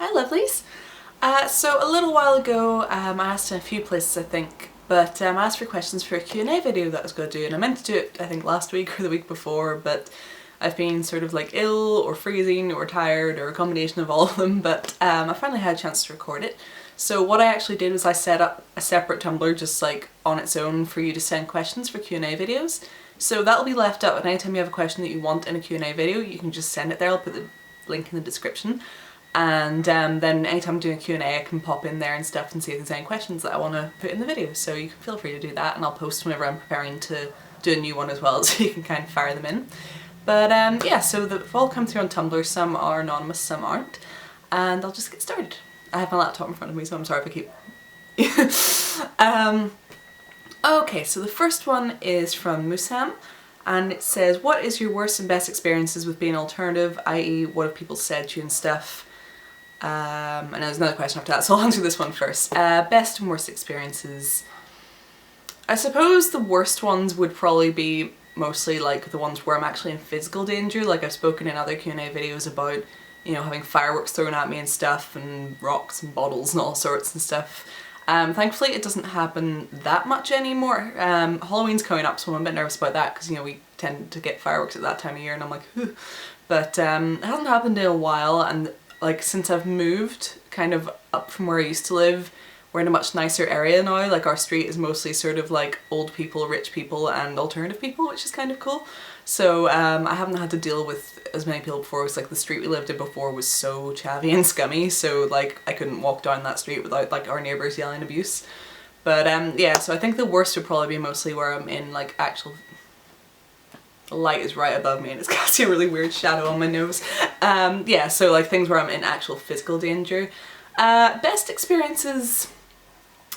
Hi lovelies! So a little while ago I asked in a few places I think, but I asked for questions for a Q&A video that I was going to do, and I meant to do it I think last week or the week before, but I've been sort of like ill or freezing or tired or a combination of all of them, but I finally had a chance to record it. So what I actually did was I set up a separate Tumblr just like on its own for you to send questions for Q&A videos. So that'll be left up, and anytime you have a question that you want in a Q&A video you can just send it there. I'll put the link in the description. And then anytime I'm doing a Q&A I can pop in there and stuff and see if there's any questions that I want to put in the video, so you can feel free to do that, and I'll post whenever I'm preparing to do a new one as well, so you can kind of fire them in. But yeah, so they've all come through on Tumblr, some are anonymous, some aren't, and I'll just get started. I have my laptop in front of me, so I'm sorry if I keep... Okay, so the first one is from Musam, and it says, what is your worst and best experiences with being alternative, i.e. what have people said to you and stuff? And there's another question after that, so I'll answer this one first. Best and worst experiences. I suppose the worst ones would probably be mostly like the ones where I'm actually in physical danger. Like I've spoken in other Q&A videos about, you know, having fireworks thrown at me and stuff, and rocks and bottles and all sorts and stuff. Thankfully it doesn't happen that much anymore. Halloween's coming up, so I'm a bit nervous about that because, you know, we tend to get fireworks at that time of year and I'm like, Ugh. But it hasn't happened in a while, and like since I've moved kind of up from where I used to live, we're in a much nicer area now. Like our street is mostly sort of like old people, rich people and alternative people, which is kind of cool. So I haven't had to deal with as many people before. It's like the street we lived in before was so chavvy and scummy, so like I couldn't walk down that street without like our neighbours yelling abuse. But yeah, so I think the worst would probably be mostly where I'm in like actual... The light is right above me and it's casting a really weird shadow on my nose. Yeah, so like things where I'm in actual physical danger. Best experiences,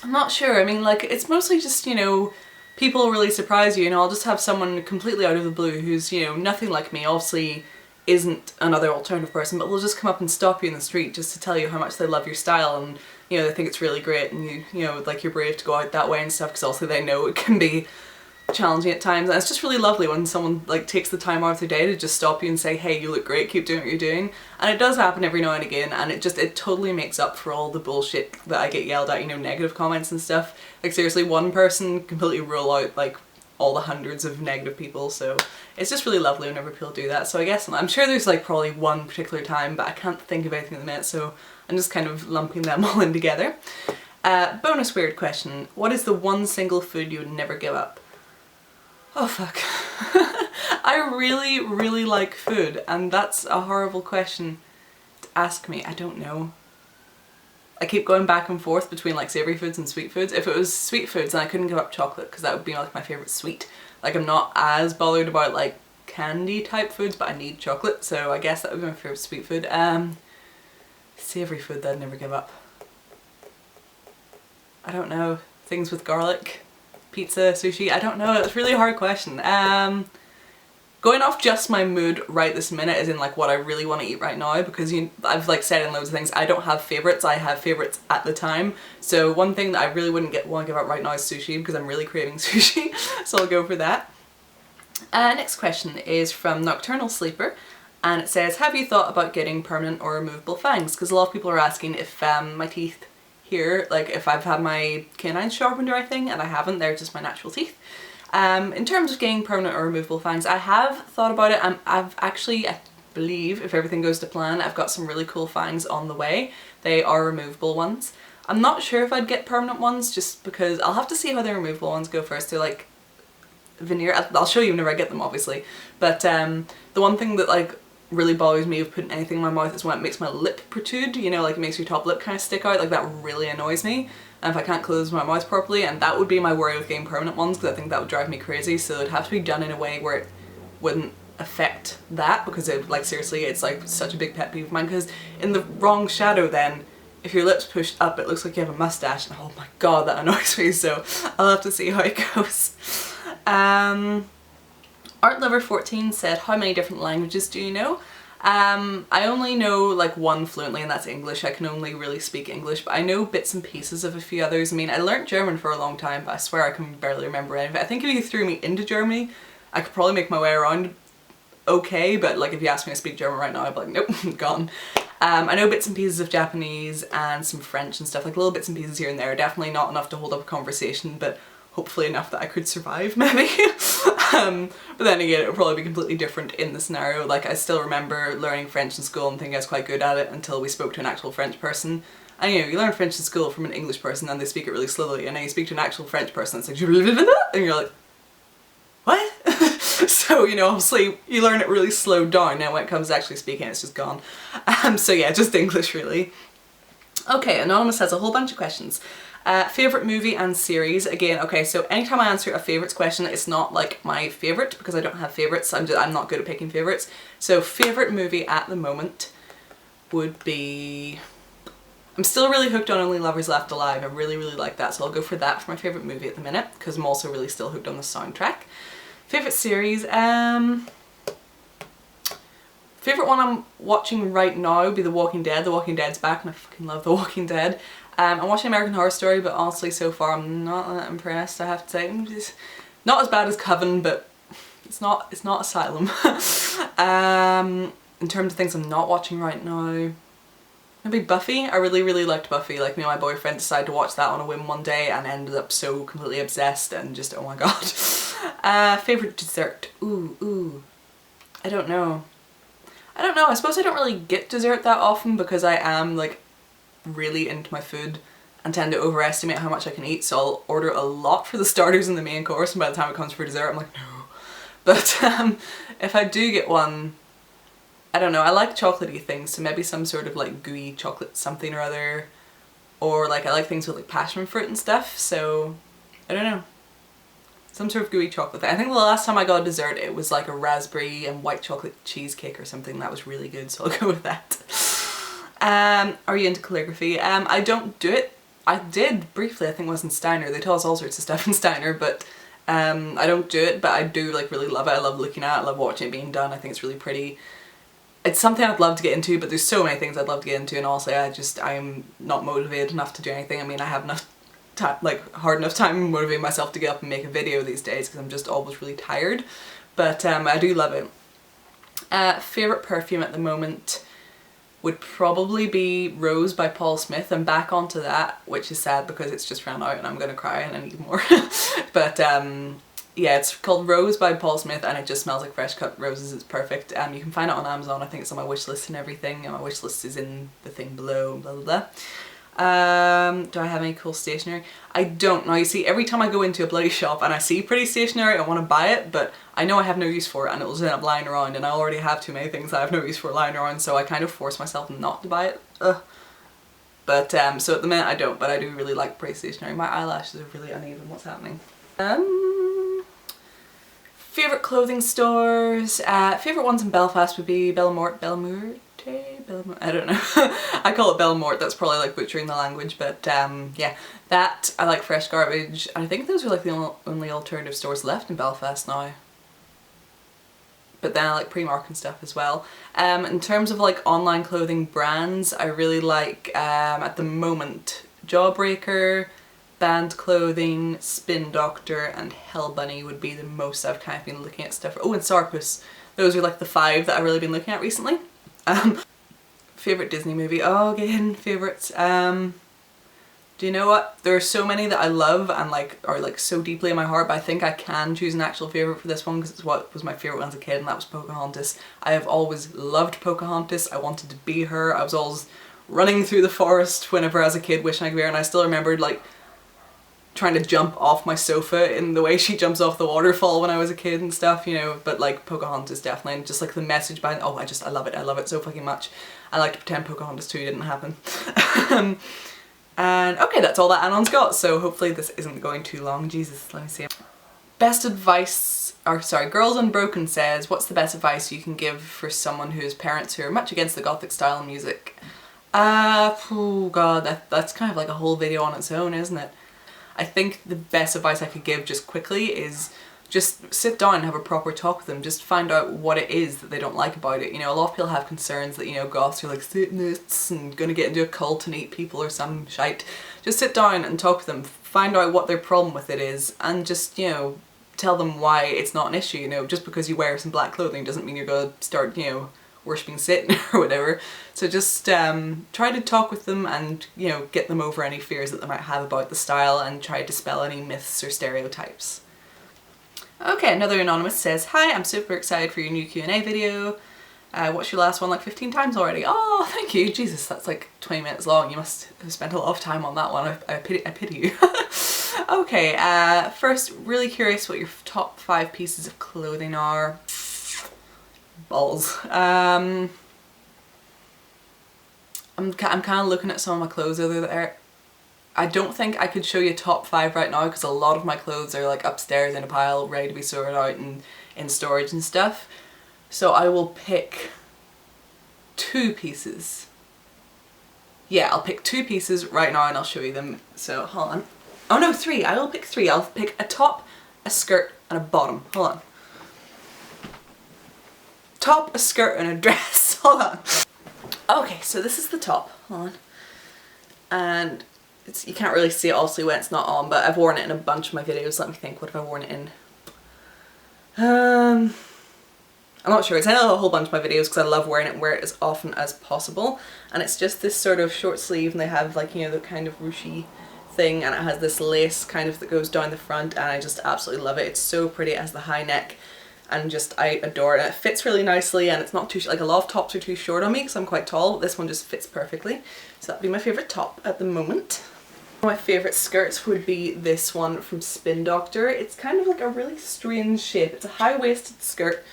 I'm not sure. I mean, like it's mostly just, you know, people really surprise you, and I'll just have someone completely out of the blue who's, you know, nothing like me, obviously isn't another alternative person, but they'll just come up and stop you in the street just to tell you how much they love your style, and you know, they think it's really great, and you know, like you're brave to go out that way and stuff, because also they know it can be challenging at times, and it's just really lovely when someone like takes the time out of their day to just stop you and say, hey, you look great, keep doing what you're doing. And it does happen every now and again, and it totally makes up for all the bullshit that I get yelled at, you know, negative comments and stuff. Like seriously, one person completely rule out like all the hundreds of negative people, so it's just really lovely whenever people do that. So I guess I'm sure there's like probably one particular time, but I can't think of anything at the minute, so I'm just kind of lumping them all in together. Bonus weird question. What is the one single food you would never give up? Oh fuck. I really, really like food, and that's a horrible question to ask me. I don't know. I keep going back and forth between like savoury foods and sweet foods. If it was sweet foods, then I couldn't give up chocolate because that would be like my favourite sweet. Like I'm not as bothered about like candy type foods, but I need chocolate, so I guess that would be my favourite sweet food. Savoury food that I'd never give up. I don't know. Things with garlic. Pizza, sushi, I don't know, it's a really hard question. Going off just my mood right this minute, as in like what I really want to eat right now, because I've like said in loads of things, I don't have favourites, I have favourites at the time. So one thing that I really wouldn't want to give up right now is sushi, because I'm really craving sushi, so I'll go for that. Next question is from Nocturnal Sleeper, and it says, have you thought about getting permanent or removable fangs? Because a lot of people are asking if my teeth here, like if I've had my canines sharpened or anything, and I haven't, they're just my natural teeth. In terms of getting permanent or removable fangs, I have thought about it. I've actually, I believe, if everything goes to plan, I've got some really cool fangs on the way. They are removable ones. I'm not sure if I'd get permanent ones, just because I'll have to see how the removable ones go first. They're like veneer. I'll show you whenever I get them, obviously. But the one thing that like really bothers me of putting anything in my mouth is when it makes my lip protrude, you know, like it makes your top lip kind of stick out, like that really annoys me. And if I can't close my mouth properly, and that would be my worry with getting permanent ones, because I think that would drive me crazy, so it'd have to be done in a way where it wouldn't affect that, because it, like seriously, it's like such a big pet peeve of mine, because in the wrong shadow then, if your lips pushed up it looks like you have a mustache, and oh my god, that annoys me, so I'll have to see how it goes. ArtLover14 said, how many different languages do you know? I only know like one fluently, and that's English. I can only really speak English, but I know bits and pieces of a few others. I mean, I learnt German for a long time, but I swear I can barely remember any of it. I think if you threw me into Germany, I could probably make my way around okay, but like if you asked me to speak German right now, I'd be like, nope, gone. I know bits and pieces of Japanese and some French and stuff, like little bits and pieces here and there. Definitely not enough to hold up a conversation, but hopefully enough that I could survive, maybe. But then again, it would probably be completely different in the scenario. Like, I still remember learning French in school and thinking I was quite good at it until we spoke to an actual French person. And you know, you learn French in school from an English person and they speak it really slowly, and then you speak to an actual French person, it's like and you're like, what? So, you know, obviously you learn it really slowed down. Now when it comes to actually speaking, it's just gone. So yeah, just English really. Okay, Anonymous has a whole bunch of questions. Favourite movie and series. Again, okay, so anytime I answer a favourites question, it's not like my favourite because I don't have favourites. I'm not good at picking favourites. So favourite movie at the moment would be... I'm still really hooked on Only Lovers Left Alive. I really, really like that, so I'll go for that for my favourite movie at the minute, because I'm also really still hooked on the soundtrack. Favourite series, favourite one I'm watching right now would be The Walking Dead. The Walking Dead's back and I fucking love The Walking Dead. I'm watching American Horror Story, but honestly so far I'm not that impressed, I have to say. It's not as bad as Coven, but it's not Asylum. In terms of things I'm not watching right now, maybe Buffy. I really, really liked Buffy. Like, me and my boyfriend decided to watch that on a whim one day and ended up so completely obsessed and just, oh my god. Favourite dessert. Ooh. I don't know. I suppose I don't really get dessert that often because I am like really into my food and tend to overestimate how much I can eat, so I'll order a lot for the starters and the main course, and by the time it comes for dessert I'm like, no. But if I do get one, I don't know, I like chocolatey things, so maybe some sort of like gooey chocolate something or other, or like I like things with like passion fruit and stuff, so I don't know. Some sort of gooey chocolate thing. I think the last time I got a dessert it was like a raspberry and white chocolate cheesecake or something that was really good, so I'll go with that. Are you into calligraphy? I don't do it. I did briefly, I think it was in Steiner. They tell us all sorts of stuff in Steiner, but I don't do it, but I do like really love it. I love looking at it, I love watching it being done. I think it's really pretty. It's something I'd love to get into, but there's so many things I'd love to get into, and honestly I'm not motivated enough to do anything. I mean, I have enough time, like hard enough time motivating myself to get up and make a video these days because I'm just always really tired, but I do love it. Favourite perfume at the moment would probably be Rose by Paul Smith. I'm back onto that, which is sad because it's just ran out and I'm gonna cry and I need more. But yeah, it's called Rose by Paul Smith and it just smells like fresh cut roses. It's perfect. You can find it on Amazon. I think it's on my wish list and everything, and my wish list is in the thing below, blah blah blah. Do I have any cool stationery? I don't know. You see, every time I go into a bloody shop and I see pretty stationery, I want to buy it, but I know I have no use for it and it'll just end up lying around, and I already have too many things that I have no use for lying around, so I kind of force myself not to buy it. Ugh. But so at the minute I don't, but I do really like pretty stationery. My eyelashes are really uneven. What's happening? Favourite clothing stores? Favourite ones in Belfast would be Belmort, I don't know. I call it Belmort, that's probably like butchering the language, but yeah, that, I like Fresh Garbage. I think those are like the only alternative stores left in Belfast now. But then I like Primark and stuff as well. In terms of like online clothing brands, I really like, at the moment, Jawbreaker, Band Clothing, Spin Doctor and Hell Bunny would be the most I've kind of been looking at stuff. Oh, and Sarpus. Those are like the 5 that I've really been looking at recently. Favourite Disney movie? Oh, again, favourites. Do you know what? There are so many that I love and like are like so deeply in my heart, but I think I can choose an actual favourite for this one because it's what was my favourite when I was a kid, and that was Pocahontas. I have always loved Pocahontas. I wanted to be her. I was always running through the forest whenever I was a kid wishing I could be her, and I still remembered like trying to jump off my sofa in the way she jumps off the waterfall when I was a kid and stuff, you know, but like Pocahontas definitely, and just like the message behind, oh, I love it so fucking much. I like to pretend Pocahontas 2 didn't happen. And okay, that's all that Anon's got, so hopefully this isn't going too long. Jesus, let me see. Best advice, or sorry, Girls Unbroken says, what's the best advice you can give for someone whose parents who are much against the gothic style and music? Oh god, that's kind of like a whole video on its own, isn't it? I think the best advice I could give just quickly is just sit down and have a proper talk with them. Just find out what it is that they don't like about it. You know, a lot of people have concerns that, you know, goths are like Satanists and gonna get into a cult and eat people or some shite. Just sit down and talk to them, find out what their problem with it is, and just, you know, tell them why it's not an issue. You know, just because you wear some black clothing doesn't mean you're gonna start, you know, worshipping Satan or whatever. So just try to talk with them and, you know, get them over any fears that they might have about the style and try to dispel any myths or stereotypes. Okay, another anonymous says, "Hi, I'm super excited for your new Q&A video. Watched your last one like 15 times already." Oh, thank you. Jesus, that's like 20 minutes long. You must have spent a lot of time on that one. I pity you. Okay, first, really curious what your top 5 pieces of clothing are. Balls. I'm kind of looking at some of my clothes over there. I don't think I could show you top 5 right now because a lot of my clothes are like upstairs in a pile ready to be sorted out and in storage and stuff. So I will pick 2 pieces. Yeah, I'll pick 2 pieces right now and I'll show you them. So hold on. Oh no, 3. I will pick 3. I'll pick a top, a skirt and a bottom. Hold on. Top, a skirt and a dress. Hold on. Okay, so this is the top. Hold on. And you can't really see it obviously when it's not on, but I've worn it in a bunch of my videos. Let me think, what have I worn it in? I'm not sure. It's in a whole bunch of my videos because I love wearing it and wear it as often as possible. And it's just this sort of short sleeve and they have like, you know, the kind of ruchy thing, and it has this lace kind of that goes down the front, and I just absolutely love it. It's so pretty. It has the high neck and just, I adore it. And it fits really nicely and it's not too, like a lot of tops are too short on me because I'm quite tall, but this one just fits perfectly. So that'd be my favourite top at the moment. My favourite skirts would be this one from Spin Doctor. It's kind of like a really strange shape. It's a high-waisted skirt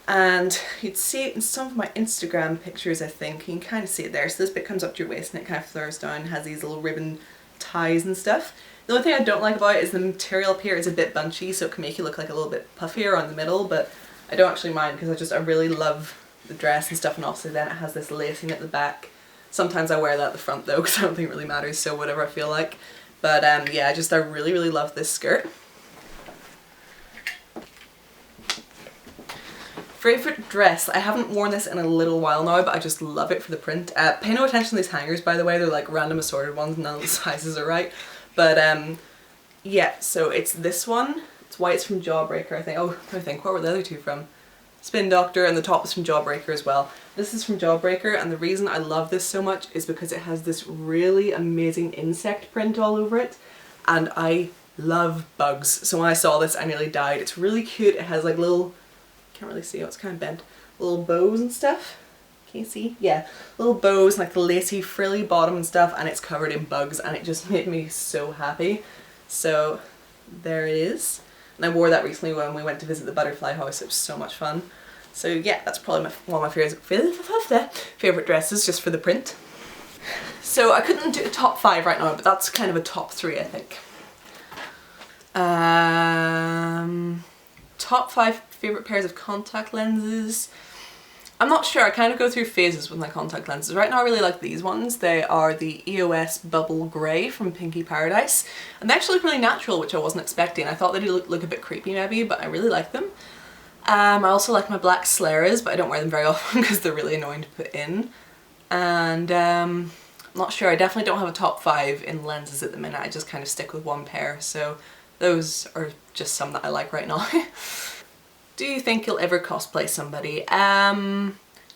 and you'd see it in some of my Instagram pictures, I think. You can kind of see it there. So this bit comes up to your waist and it kind of flares down and has these little ribbon ties and stuff. The only thing I don't like about it is the material up here is a bit bunchy, so it can make you look like a little bit puffier around the middle, but I don't actually mind because I really love the dress and stuff, and obviously then it has this lacing at the back. Sometimes I wear that at the front though because I don't think it really matters, so whatever I feel like. But yeah, I really love this skirt. Favourite dress, I haven't worn this in a little while now, but I just love it for the print. Pay no attention to these hangers, by the way, they're like random assorted ones, none of the sizes are right. But yeah, so it's this one. It's white, it's from Jawbreaker, I think. Oh, I think, what were the other 2 from? Spin Doctor, and the top is from Jawbreaker as well. This is from Jawbreaker, and the reason I love this so much is because it has this really amazing insect print all over it, and I love bugs. So when I saw this, I nearly died. It's really cute. It has like little, can't really see, it's kind of bent, little bows and stuff. Can you see? Yeah, little bows, like the lacy frilly bottom and stuff, and it's covered in bugs, and it just made me so happy. So there it is. And I wore that recently when we went to visit the butterfly house. It was so much fun. So yeah, that's probably one of my favourite dresses, just for the print. So I couldn't do a top 5 right now, but that's kind of a top 3, I think. Top 5 favourite pairs of contact lenses. I'm not sure, I kind of go through phases with my contact lenses. Right now I really like these ones. They are the EOS Bubble Grey from Pinky Paradise. And they actually look really natural, which I wasn't expecting. I thought they'd look a bit creepy maybe, but I really like them. I also like my black Scleras, but I don't wear them very often because they're really annoying to put in. And I'm not sure, I definitely don't have a top 5 in lenses at the minute. I just kind of stick with one pair, so those are just some that I like right now. Do you think you'll ever cosplay somebody?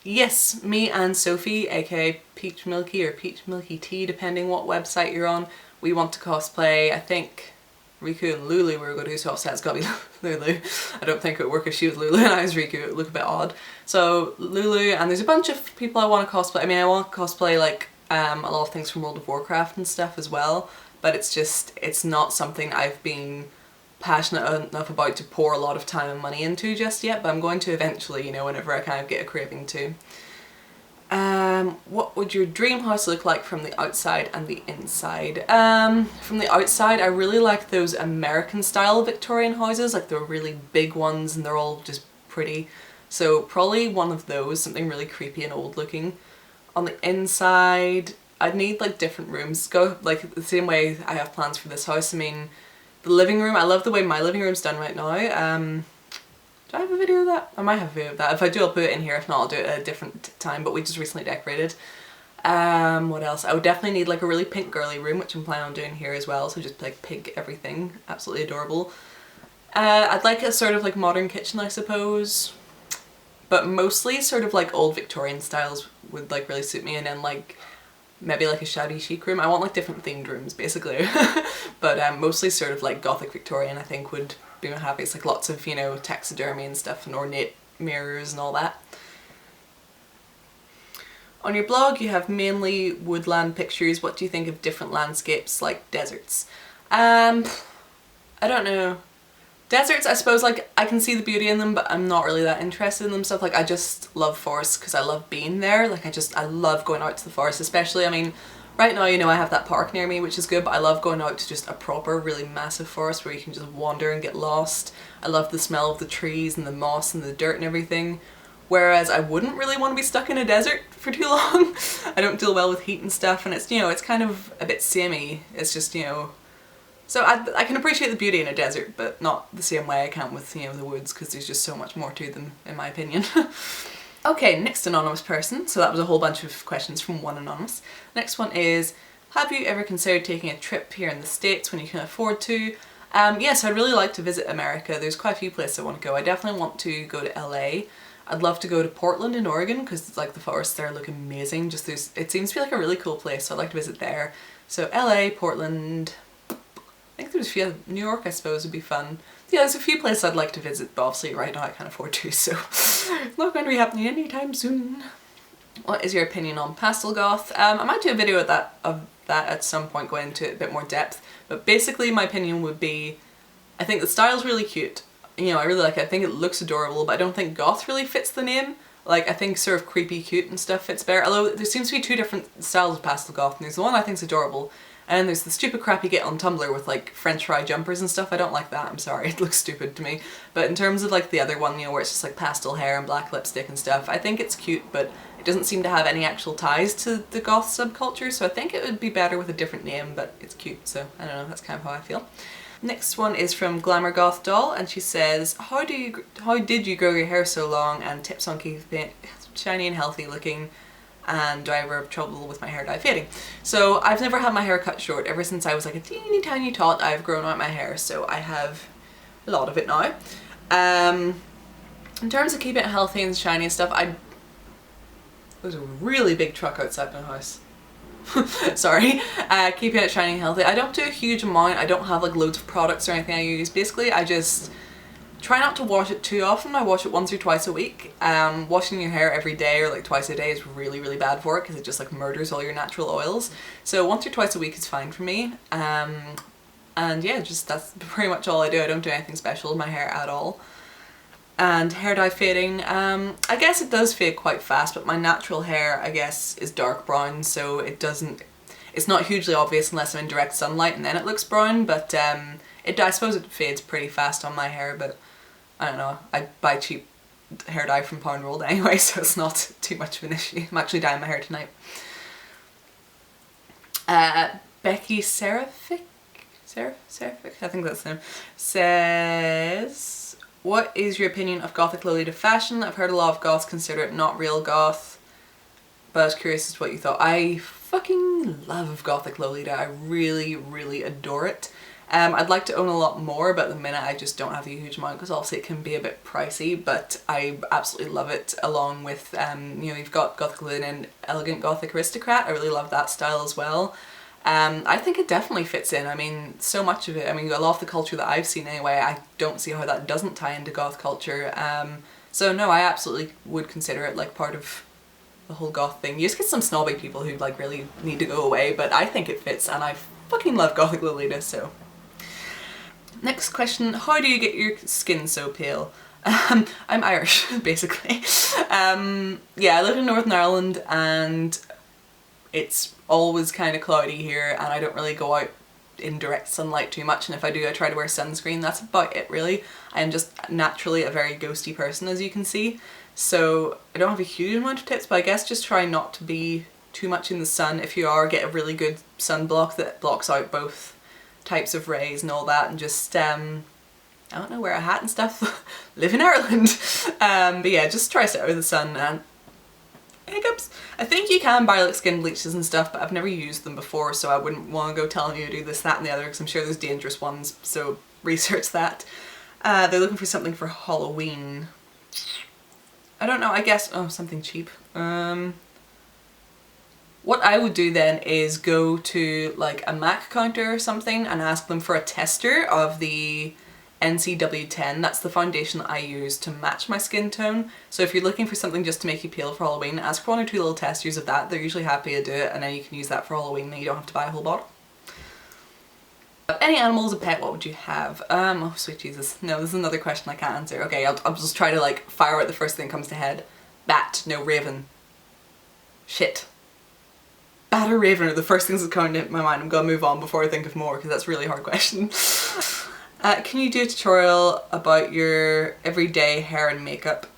Yes, me and Sophie, aka Peach Milky or Peach Milky Tea, depending what website you're on, we want to cosplay. I think Riku and Lulu were going to do, so obviously it's got to be Lulu. I don't think it would work if she was Lulu and I was Riku, it would look a bit odd. So Lulu, and there's a bunch of people I want to cosplay. I mean, I want to cosplay like a lot of things from World of Warcraft and stuff as well, but it's not something I've been passionate enough about to pour a lot of time and money into just yet, but I'm going to eventually, you know, whenever I kind of get a craving to. What would your dream house look like from the outside and the inside? From the outside, I really like those American style Victorian houses, like the really big ones, and they're all just pretty. So probably one of those, something really creepy and old looking. On the inside, I'd need like different rooms. Go like the same way I have plans for this house. I mean, the living room, I love the way my living room's done right now. Do I have a video of that? I might have a video of that. If I do, I'll put it in here. If not, I'll do it at a different time, but we just recently decorated. What else? I would definitely need like a really pink girly room, which I'm planning on doing here as well, so just like pink everything. Absolutely adorable. I'd like a sort of like modern kitchen, I suppose. but mostly sort of like old Victorian styles would like really suit me, and then like maybe like a shabby chic room. I want like different themed rooms basically. But mostly sort of like Gothic Victorian I think would be my happy. It's like lots of, you know, taxidermy and stuff and ornate mirrors and all that. On your blog you have mainly woodland pictures. What do you think of different landscapes like deserts? I don't know. Deserts, I suppose, like, I can see the beauty in them, but I'm not really that interested in them stuff. Like, I just love forests because I love being there. Like, I love going out to the forest, especially, I mean, right now, you know, I have that park near me, which is good, but I love going out to just a proper, really massive forest where you can just wander and get lost. I love the smell of the trees and the moss and the dirt and everything. Whereas I wouldn't really want to be stuck in a desert for too long. I don't deal well with heat and stuff, and it's, you know, it's kind of a bit samey. It's just, you know, so I can appreciate the beauty in a desert, but not the same way I can with, you know, the woods, because there's just so much more to them, in my opinion. Okay, next anonymous person. So that was a whole bunch of questions from one anonymous. Next one is, have you ever considered taking a trip here in the States when you can afford to? Yes, I'd really like to visit America. There's quite a few places I want to go. I definitely want to go to LA. I'd love to go to Portland in Oregon because it's like the forests there look amazing. Just it seems to be like a really cool place, so I'd like to visit there. So LA, Portland, I think there's a few, New York I suppose would be fun. Yeah, there's a few places I'd like to visit, but obviously right now I can't afford to, so not going to be happening anytime soon. What is your opinion on Pastel Goth? I might do a video of that at some point, going into it a bit more depth, but basically my opinion would be, I think the style's really cute. You know, I really like it. I think it looks adorable, but I don't think goth really fits the name. Like, I think sort of creepy cute and stuff fits better, although there seems to be two different styles of Pastel Goth, and there's the one I think's adorable, and there's the stupid crap you get on Tumblr with like French fry jumpers and stuff. I don't like that, I'm sorry, it looks stupid to me. But in terms of like the other one, you know, where it's just like pastel hair and black lipstick and stuff, I think it's cute, but it doesn't seem to have any actual ties to the goth subculture, so I think it would be better with a different name, but it's cute, so I don't know, that's kind of how I feel. Next one is from Glamour Goth Doll, and she says, how did you grow your hair so long, and tips on keeping it shiny and healthy looking, and do I ever have trouble with my hair dye fading? So I've never had my hair cut short. Ever since I was like a teeny tiny tot, I've grown out my hair, so I have a lot of it now. In terms of keeping it healthy and shiny and stuff, there's a really big truck outside my house. Sorry. Keeping it shiny and healthy. I don't do a huge amount. I don't have like loads of products or anything I use. Basically, I just try not to wash it too often. I wash it once or twice a week. Washing your hair every day or like twice a day is really, really bad for it because it just like murders all your natural oils. So once or twice a week is fine for me. And yeah, just that's pretty much all I do. I don't do anything special with my hair at all. And hair dye fading, I guess it does fade quite fast, but my natural hair, I guess, is dark brown, so it's not hugely obvious unless I'm in direct sunlight and then it looks brown, but I suppose it fades pretty fast on my hair, but I don't know, I buy cheap hair dye from Pound Rolled anyway, so it's not too much of an issue. I'm actually dyeing my hair tonight. Becky Seraphic, I think that's the name, says, what is your opinion of Gothic Lolita fashion? I've heard a lot of goths consider it not real goth, but I was curious as to what you thought. I fucking love Gothic Lolita. I really, really adore it. I'd like to own a lot more, but at the minute I just don't have a huge amount because obviously it can be a bit pricey, but I absolutely love it, along with, you know, you've got Gothic Lolita and Elegant Gothic Aristocrat. I really love that style as well. I think it definitely fits in. I mean, so much of it, I mean, a lot of the culture that I've seen anyway, I don't see how that doesn't tie into goth culture. So no, I absolutely would consider it like part of the whole goth thing. You just get some snobby people who like really need to go away, but I think it fits and I fucking love Gothic Lolita, so. Next question, how do you get your skin so pale? I'm Irish, basically. Yeah, I live in Northern Ireland and it's always kind of cloudy here and I don't really go out in direct sunlight too much, and if I do I try to wear sunscreen. That's about it really. I am just naturally a very ghosty person, as you can see, so I don't have a huge amount of tips, but I guess just try not to be too much in the sun. If you are, get a really good sunblock that blocks out both types of rays and all that, and just I don't know, wear a hat and stuff. Live in Ireland. But yeah, just try to stay out of the sun. And hiccups. I think you can buy like skin bleaches and stuff, but I've never used them before, so I wouldn't want to go telling you to do this, that and the other, because I'm sure there's dangerous ones, so research that. They're looking for something for Halloween. I don't know, I guess, oh, something cheap. What I would do then is go to like a MAC counter or something and ask them for a tester of the NCW10. That's the foundation that I use to match my skin tone. So if you're looking for something just to make you pale for Halloween, ask for 1 or 2 little testers of that. They're usually happy to do it, and then you can use that for Halloween and you don't have to buy a whole bottle. Any animals, a pet, what would you have? Oh sweet Jesus. No, this is another question I can't answer. Okay, I'll just try to like fire out the first thing that comes to head. Bat, no, raven. Shit. Bat or raven are the first things that come into my mind. I'm gonna move on before I think of more because that's a really hard question. Can you do a tutorial about your everyday hair and makeup?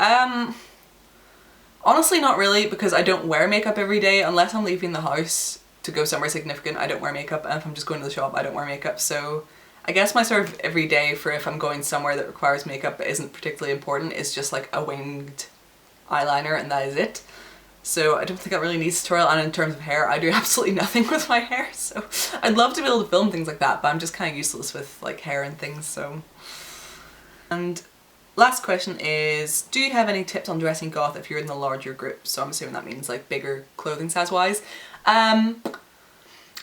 Honestly not really, because I don't wear makeup every day unless I'm leaving the house to go somewhere significant. I don't wear makeup, and if I'm just going to the shop I don't wear makeup, so I guess my sort of everyday for if I'm going somewhere that requires makeup but isn't particularly important is just like a winged eyeliner, and that is it. So I don't think that really needs a tutorial, and in terms of hair I do absolutely nothing with my hair, so I'd love to be able to film things like that, but I'm just kind of useless with like hair and things, so. And last question is, do you have any tips on dressing goth if you're in the larger group? So I'm assuming that means like bigger clothing size wise. I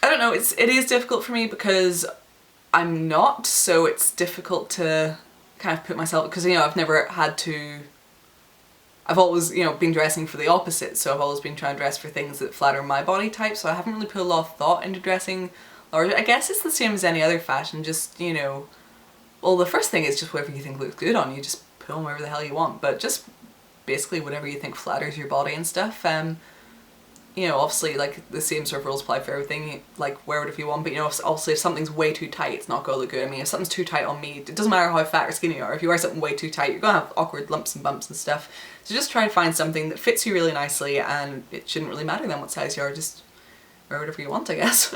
don't know, it is difficult for me because I'm not, so it's difficult to kind of put myself, because you know I've never had to, I've always, you know, been dressing for the opposite, so I've always been trying to dress for things that flatter my body type, so I haven't really put a lot of thought into dressing larger. I guess it's the same as any other fashion, just, you know, well the first thing is just whatever you think looks good on you, just put on whatever the hell you want, but just basically whatever you think flatters your body and stuff. You know, obviously like the same sort of rules apply for everything, like wear it if you want, but you know, obviously if something's way too tight it's not gonna look good. I mean, if something's too tight on me, it doesn't matter how fat or skinny you are, if you wear something way too tight you're gonna have awkward lumps and bumps and stuff. So just try to find something that fits you really nicely, and it shouldn't really matter then what size you are, just wear whatever you want, I guess.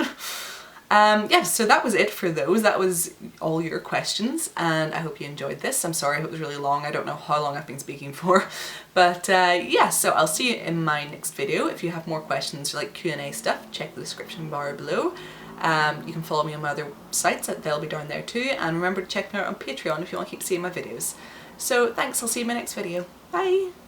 Yeah, so that was it for those. That was all your questions, and I hope you enjoyed this. I'm sorry if it was really long. I don't know how long I've been speaking for, but yeah, so I'll see you in my next video. If you have more questions or like Q&A stuff, check the description bar below. You can follow me on my other sites, they'll be down there too, and remember to check me out on Patreon if you want to keep seeing my videos. So thanks, I'll see you in my next video. Bye!